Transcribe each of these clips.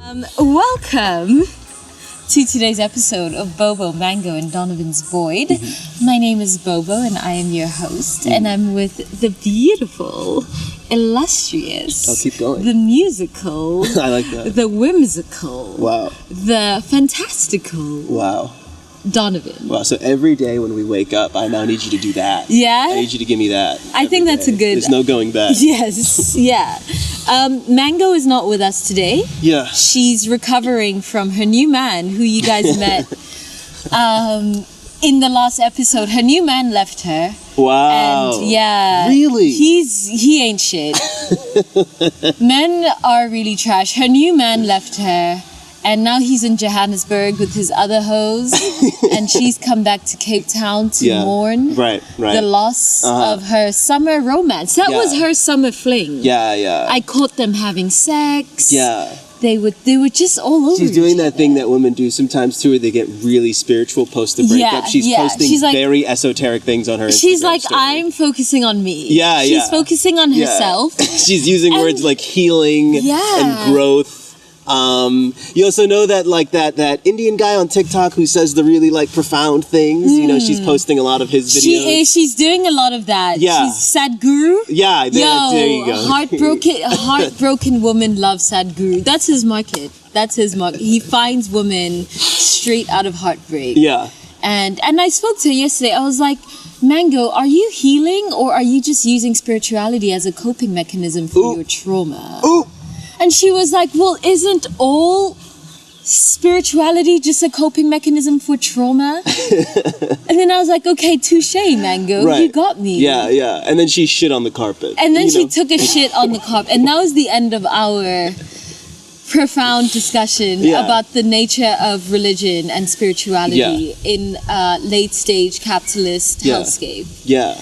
Welcome to today's episode of Bobo, Mango, and Donovan's Void. My name is Bobo, and I am your host, and I'm with the beautiful, illustrious, keep going. the musical, I like that. the whimsical, Wow. the fantastical, Wow. Donovan. Wow. So every day when we wake up, I now need you to do that. Yeah? I need you to give me that. I think that's a good... There's no going back. Yes, yeah. Mango is not with us today. Yeah. She's recovering from her new man, who you guys met in the last episode. Her new man left her. Wow. And yeah. Really? He ain't shit. Men are really trash. Her new man left her. And now he's in Johannesburg with his other hoes, and she's come back to Cape Town to mourn the loss of her summer romance. That was her summer fling. Yeah. I caught them having sex. Yeah. They were just all over. She's doing that thing that women do sometimes too, where they get really spiritual post the breakup. She's posting like, very esoteric things on her Instagram She's like, story. I'm focusing on me. Yeah, She's focusing on herself. She's using words like healing and growth. You also know that like that Indian guy on TikTok who says the really like profound things. You know, she's posting a lot of his videos. She's doing a lot of that. Yeah. She's Sadhguru. Yeah, there you go. Heartbroken woman loves Sadhguru. That's his market. He finds women straight out of heartbreak. Yeah. And I spoke to her yesterday. I was like, Mango, are you healing or are you just using spirituality as a coping mechanism for your trauma? Ooh. And she was like, well, isn't all spirituality just a coping mechanism for trauma? And then I was like, okay, touche, Mango. Right. You got me. Yeah. And then she shit on the carpet. And then she took a shit on the carpet. And that was the end of our profound discussion about the nature of religion and spirituality in late stage capitalist hellscape. Yeah.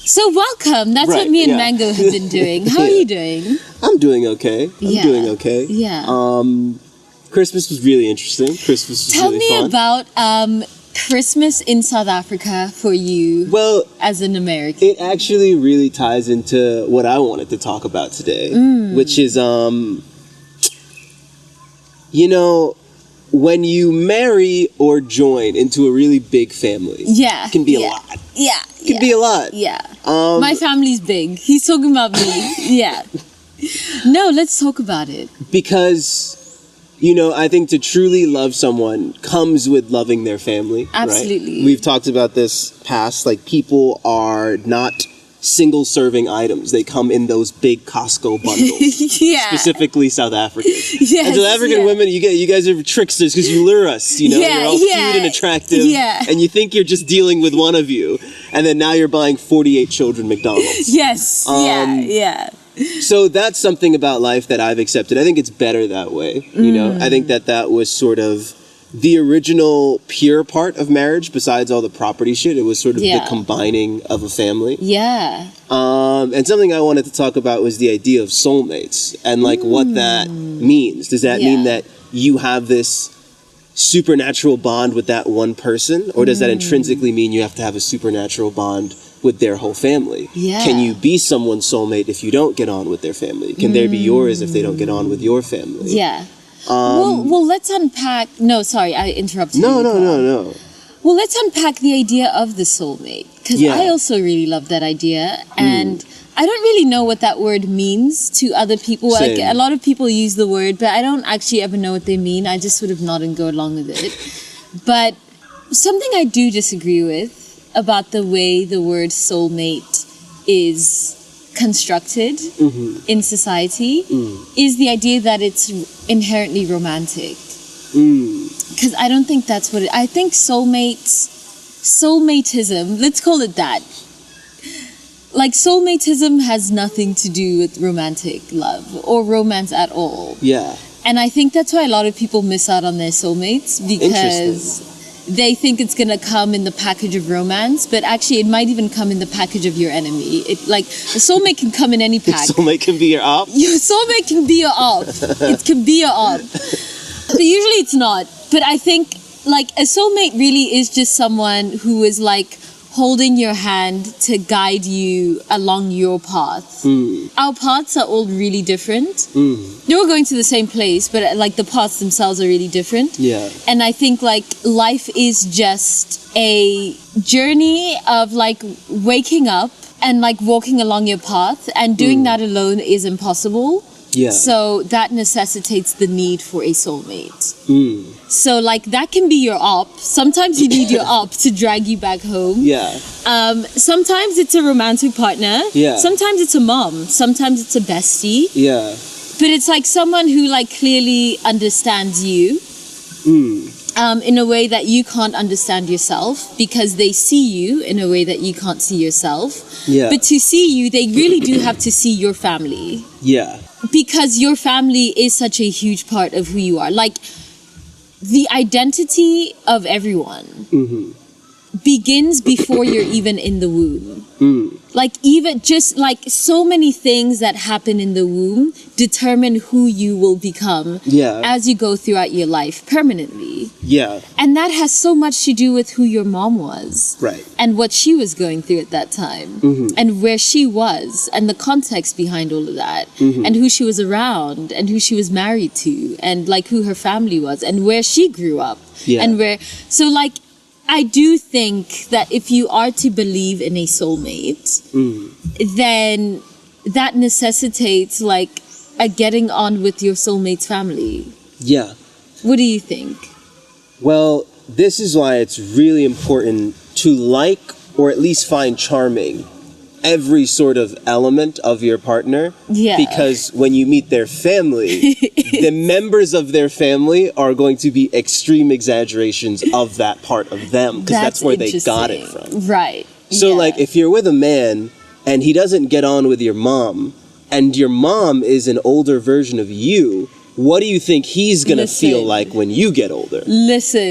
So welcome. That's what me and Mango have been doing. How are you doing? I'm doing okay. Yeah. Christmas was really interesting. Christmas was Tell really me fun. about Christmas in South Africa for you as an American. It actually really ties into what I wanted to talk about today, which is, you know, when you marry or join into a really big family, it can be a lot. Yeah. It can be a lot. Yeah. My family's big. He's talking about me. Yeah. No, let's talk about it. Because, you know, I think to truly love someone comes with loving their family. Absolutely. Right? We've talked about this past. Like, people are not single-serving items. They come in those big Costco bundles. Specifically South African. And South African women, you guys are tricksters because you lure us, you know? You're all cute and attractive. And you think you're just dealing with one of you. And then now you're buying 48 children McDonald's. Yes. Yeah. So that's something about life that I've accepted. I think it's better that way, you know? I think that was sort of the original pure part of marriage, besides all the property shit. It was sort of the combining of a family. Yeah. And something I wanted to talk about was the idea of soulmates and like what that means. Does that mean that you have this supernatural bond with that one person? Or does that intrinsically mean you have to have a supernatural bond with their whole family? Yeah. Can you be someone's soulmate if you don't get on with their family? Can they be yours if they don't get on with your family? Yeah. Well, let's unpack... No, sorry, I interrupted you. No. Well, let's unpack the idea of the soulmate. Because I also really love that idea. And I don't really know what that word means to other people. Like, a lot of people use the word, but I don't actually ever know what they mean. I just sort of nod and go along with it. But something I do disagree with about the way the word soulmate is constructed in society is the idea that it's inherently romantic. Because I don't think that's what I think soulmatism, let's call it that. Like, soulmatism has nothing to do with romantic love or romance at all. Yeah. And I think that's why a lot of people miss out on their soulmates, because they think it's going to come in the package of romance, but actually it might even come in the package of your enemy. A soulmate can come in any pack. Soulmate can be your op? Your soulmate can be your op. It can be your op. But usually it's not. But I think, like, a soulmate really is just someone who is, like, holding your hand to guide you along your path. Our paths are all really different. They're all going to the same place, but like the paths themselves are really different. Yeah. And I think like life is just a journey of like waking up and like walking along your path, and doing that alone is impossible. Yeah. So that necessitates the need for a soulmate. So like that can be your op. Sometimes you need your op to drag you back home. Yeah. Sometimes it's a romantic partner. Yeah. Sometimes it's a mom. Sometimes it's a bestie. Yeah. But it's like someone who like clearly understands you. In a way that you can't understand yourself, because they see you in a way that you can't see yourself. Yeah. But to see you, they really do have to see your family. Yeah. Because your family is such a huge part of who you are. Like, the identity of everyone begins before you're even in the womb. Like, even just like so many things that happen in the womb determine who you will become as you go throughout your life permanently. Yeah. And that has so much to do with who your mom was. Right. And what she was going through at that time. And where she was, and the context behind all of that. And who she was around, and who she was married to, and like who her family was, and where she grew up. Yeah. And where, so like, I do think that if you are to believe in a soulmate, then that necessitates like a getting on with your soulmate's family. Yeah. What do you think? Well, this is why it's really important to like, or at least find charming, every sort of element of your partner. Yeah. Because when you meet their family, the members of their family are going to be extreme exaggerations of that part of them, because that's where they got it from. Right. So like if you're with a man and he doesn't get on with your mom, and your mom is an older version of you, what do you think he's going to feel like when you get older?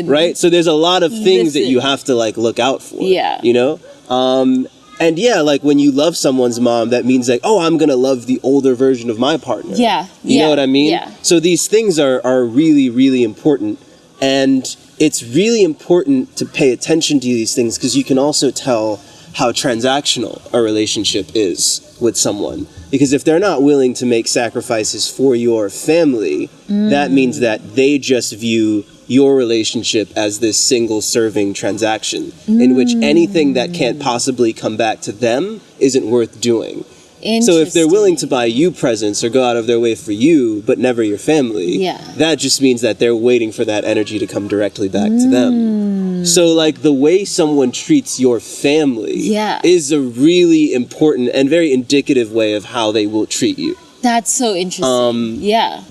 Right? So there's a lot of things that you have to like look out for. Yeah. You know? And yeah, like when you love someone's mom, that means like, oh, I'm going to love the older version of my partner. Yeah. You know what I mean? Yeah. So these things are really, really important. And it's really important to pay attention to these things, because you can also tell how transactional a relationship is with someone. Because if they're not willing to make sacrifices for your family, that means that they just view your relationship as this single serving transaction in which anything that can't possibly come back to them isn't worth doing. So if they're willing to buy you presents or go out of their way for you, but never your family, that just means that they're waiting for that energy to come directly back to them. So like the way someone treats your family is a really important and very indicative way of how they will treat you. That's so interesting.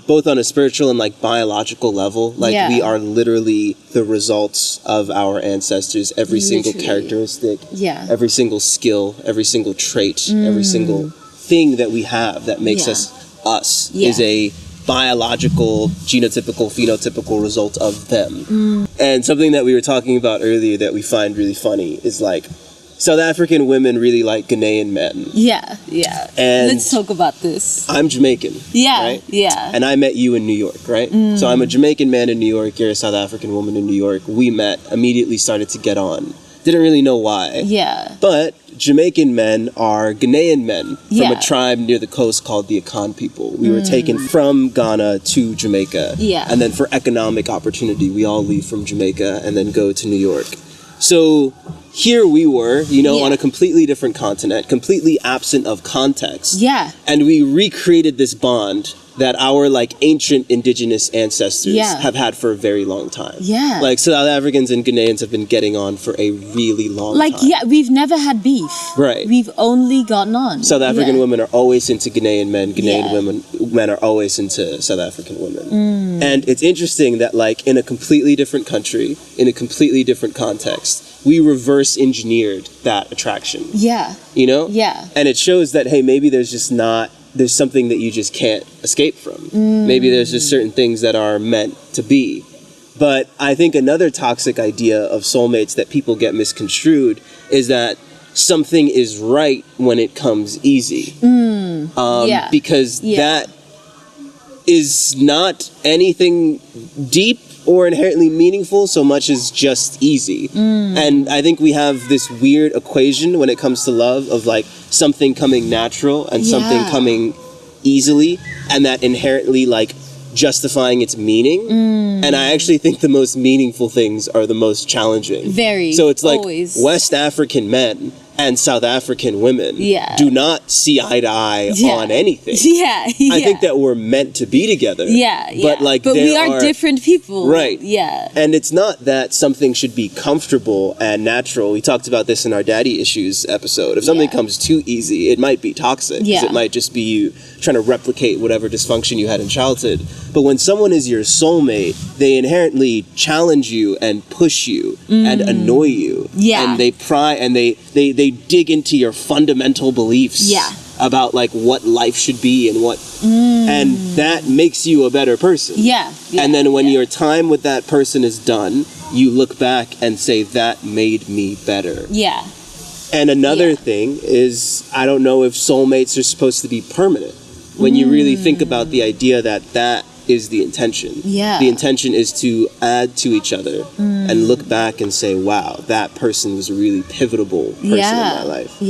Both on a spiritual and like biological level, like we are literally the results of our ancestors. Every single characteristic, every single skill, every single trait, every single thing that we have that makes us is a biological, genotypical, phenotypical result of them. And something that we were talking about earlier that we find really funny is like, South African women really like Ghanaian men. Yeah. And let's talk about this. I'm Jamaican. Right? And I met you in New York, right? So I'm a Jamaican man in New York. You're a South African woman in New York. We met, immediately started to get on. Didn't really know why. But Jamaican men are Ghanaian men from a tribe near the coast called the Akan people. We were taken from Ghana to Jamaica. And then for economic opportunity, we all leave from Jamaica and then go to New York. So here we were, you know, on a completely different continent, completely absent of context. And we recreated this bond that our like ancient indigenous ancestors have had for a very long time. Like South Africans and Ghanaians have been getting on for a really long time. We've never had beef. We've only gotten on. South African women are always into Ghanaian men. Ghanaian men are always into South African women. And it's interesting that like in a completely different country, in a completely different context, we reverse engineered that attraction. You know? And it shows that, hey, maybe there's something that you just can't escape from. Maybe there's just certain things that are meant to be. But I think another toxic idea of soulmates that people get misconstrued is that something is right when it comes easy. Because that is not anything deep or inherently meaningful so much as just easy. And I think we have this weird equation when it comes to love of like something coming natural and something coming easily, and that inherently like justifying its meaning. And I actually think the most meaningful things are the most challenging. Very. So it's like always. West African men and South African women do not see eye to eye on anything. I think that we're meant to be together. But we are different people. Right. And it's not that something should be comfortable and natural. We talked about this in our daddy issues episode. If something comes too easy, it might be toxic. It might just be you trying to replicate whatever dysfunction you had in childhood. But when someone is your soulmate, they inherently challenge you and push you and annoy you. And they pry and they dig into your fundamental beliefs about like what life should be and what and that makes you a better person. And then when your time with that person is done, you look back and say, that made me better. And another thing is, I don't know if soulmates are supposed to be permanent. When you really think about the idea that is the intention. The intention is to add to each other and look back and say, wow, that person was a really pivotal person in my life.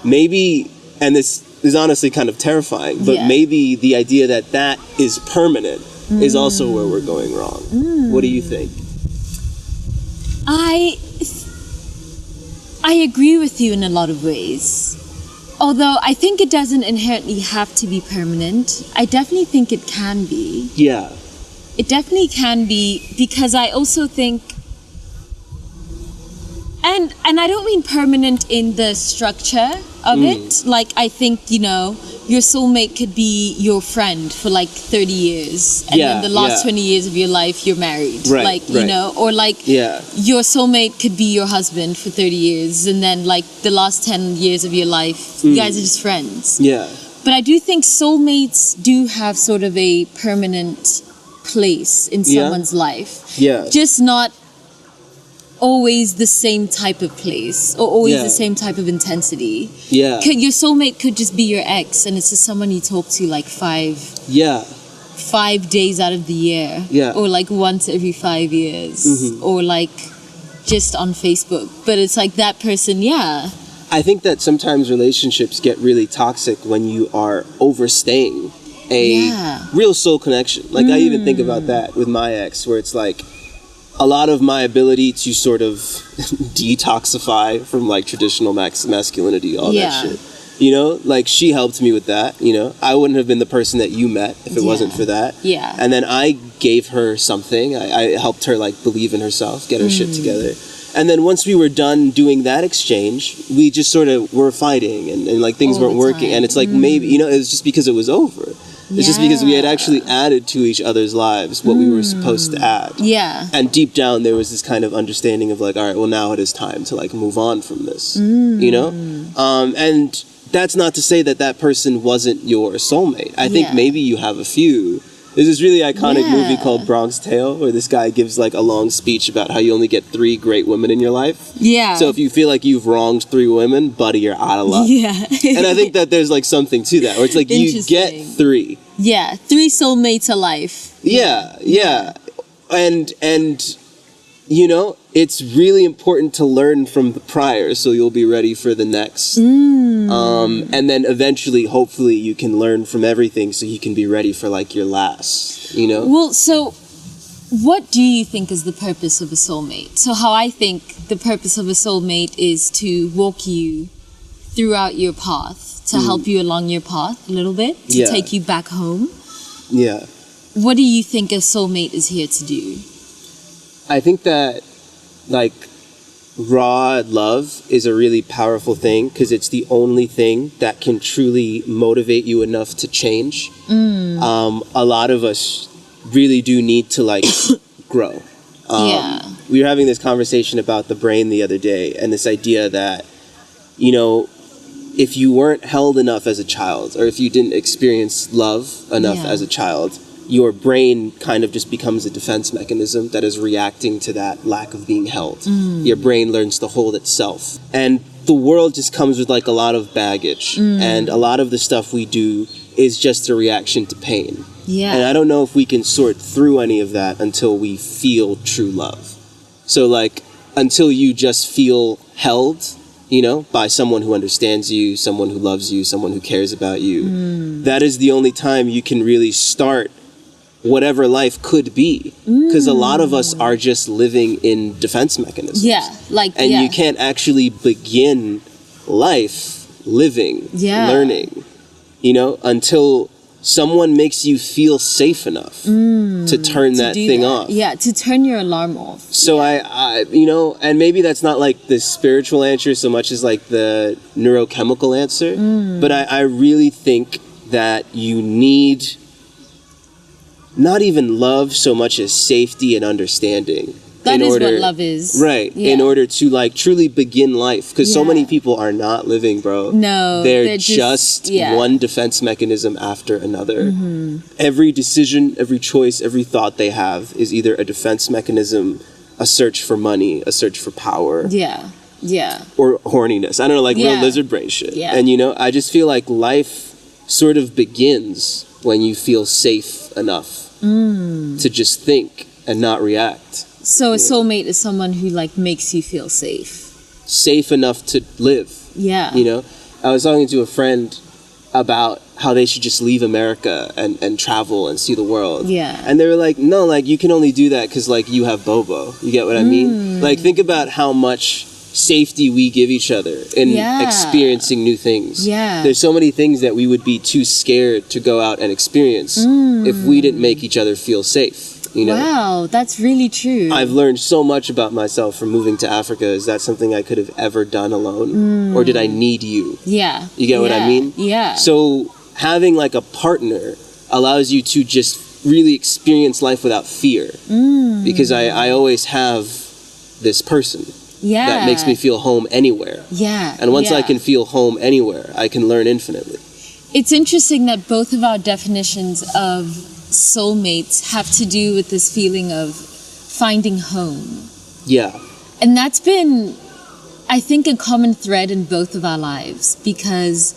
Maybe, and this is honestly kind of terrifying, but maybe the idea that is permanent is also where we're going wrong. What do you think? I agree with you in a lot of ways. Although I think it doesn't inherently have to be permanent. I definitely think it can be. It definitely can be, because I also think, and I don't mean permanent in the structure of it. Like, I think, you know, your soulmate could be your friend for like 30 years. And then the last 20 years of your life, you're married. You know, or like your soulmate could be your husband for 30 years. And then like the last 10 years of your life, you guys are just friends. But I do think soulmates do have sort of a permanent place in someone's life. Just not always the same type of place or always the same type of intensity. Your soulmate could just be your ex, and it's just someone you talk to like 5 days out of the year, or like once every 5 years, or like just on Facebook. But it's like that person. I think that sometimes relationships get really toxic when you are overstaying a real soul connection. Like I even think about that with my ex, where it's like a lot of my ability to sort of detoxify from like traditional masculinity, all that shit. You know, like she helped me with that, you know. I wouldn't have been the person that you met if it wasn't for that. And then I gave her something. I helped her like believe in herself, get her shit together. And then once we were done doing that exchange, we just sort of were fighting and like things weren't working. And it's like maybe, you know, it was just because it was over. It's just because we had actually added to each other's lives what we were supposed to add. And deep down there was this kind of understanding of like, all right, well now it is time to like move on from this, you know? And that's not to say that that person wasn't your soulmate. I think maybe you have a few. There's this really iconic movie called Bronx Tale where this guy gives like a long speech about how you only get 3 great women in your life. So if you feel like you've wronged 3 women, buddy, you're out of luck. And I think that there's like something to that, where it's like you get 3. 3 soulmates a life. And you know, it's really important to learn from the prior so you'll be ready for the next. And then eventually, hopefully, you can learn from everything so you can be ready for like your last, you know? Well, so what do you think is the purpose of a soulmate? So how I think the purpose of a soulmate is to walk you throughout your path, to help you along your path a little bit, to take you back home. What do you think a soulmate is here to do? I think that, like, raw love is a really powerful thing because it's the only thing that can truly motivate you enough to change. A lot of us really do need to, like, grow. We were having this conversation about the brain the other day, and this idea that, you know, if you weren't held enough as a child, or if you didn't experience love enough as a child, your brain kind of just becomes a defense mechanism that is reacting to that lack of being held. Your brain learns to hold itself. And the world just comes with like a lot of baggage. And a lot of the stuff we do is just a reaction to pain. Yeah. And I don't know if we can sort through any of that until we feel true love. So like, until you just feel held, you know, by someone who understands you, someone who loves you, someone who cares about you, that is the only time you can really start whatever life could be. Because a lot of us are just living in defense mechanisms. Yeah, like, and you can't actually begin life living, learning, you know, until someone makes you feel safe enough to turn that thing off. Yeah, to turn your alarm off. So I, you know, and maybe that's not like the spiritual answer so much as like the neurochemical answer, but I really think that you need not even love so much as safety and understanding. That is what love is. Right. Yeah. In order to like truly begin life. Because so many people are not living, bro. No. They're just one defense mechanism after another. Every decision, every choice, every thought they have is either a defense mechanism, a search for money, a search for power. Yeah. Yeah. Or horniness. I don't know, like real lizard brain shit. Yeah. And you know, I just feel like life sort of begins when you feel safe enough to just think and not react. So a soulmate is someone who like makes you feel safe enough to live. Yeah. You know, I was talking to a friend about how they should just leave America and travel and see the world. Yeah. And they were like, no, like you can only do that because like you have Bobo. You get what I mean? Like think about how much safety we give each other in experiencing new things. Yeah. There's so many things that we would be too scared to go out and experience if we didn't make each other feel safe. You know? Wow, that's really true. I've learned so much about myself from moving to Africa. Is that something I could have ever done alone? Or did I need you? Yeah. You get what I mean? Yeah. So having like a partner allows you to just really experience life without fear. Because I always have this person that makes me feel home anywhere. Yeah. And once I can feel home anywhere, I can learn infinitely. It's interesting that both of our definitions of soulmates have to do with this feeling of finding home. Yeah. And that's been, I think, a common thread in both of our lives because...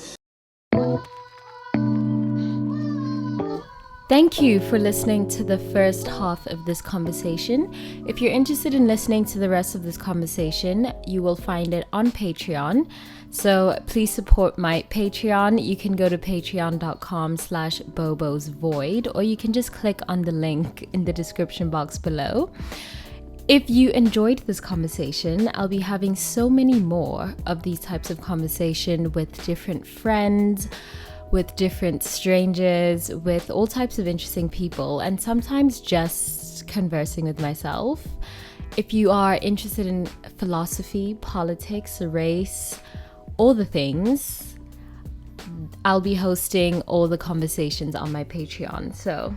Thank you for listening to the first half of this conversation. If you're interested in listening to the rest of this conversation, you will find it on Patreon. So please support my Patreon. You can go to patreon.com/bobosvoid, or you can just click on the link in the description box below. If you enjoyed this conversation, I'll be having so many more of these types of conversation with different friends, with different strangers, with all types of interesting people, and sometimes just conversing with myself. If you are interested in philosophy, politics, race, all the things, I'll be hosting all the conversations on my Patreon. So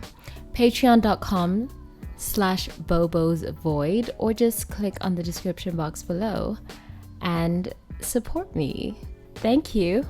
patreon.com/bobosvoid, or just click on the description box below and support me. Thank you.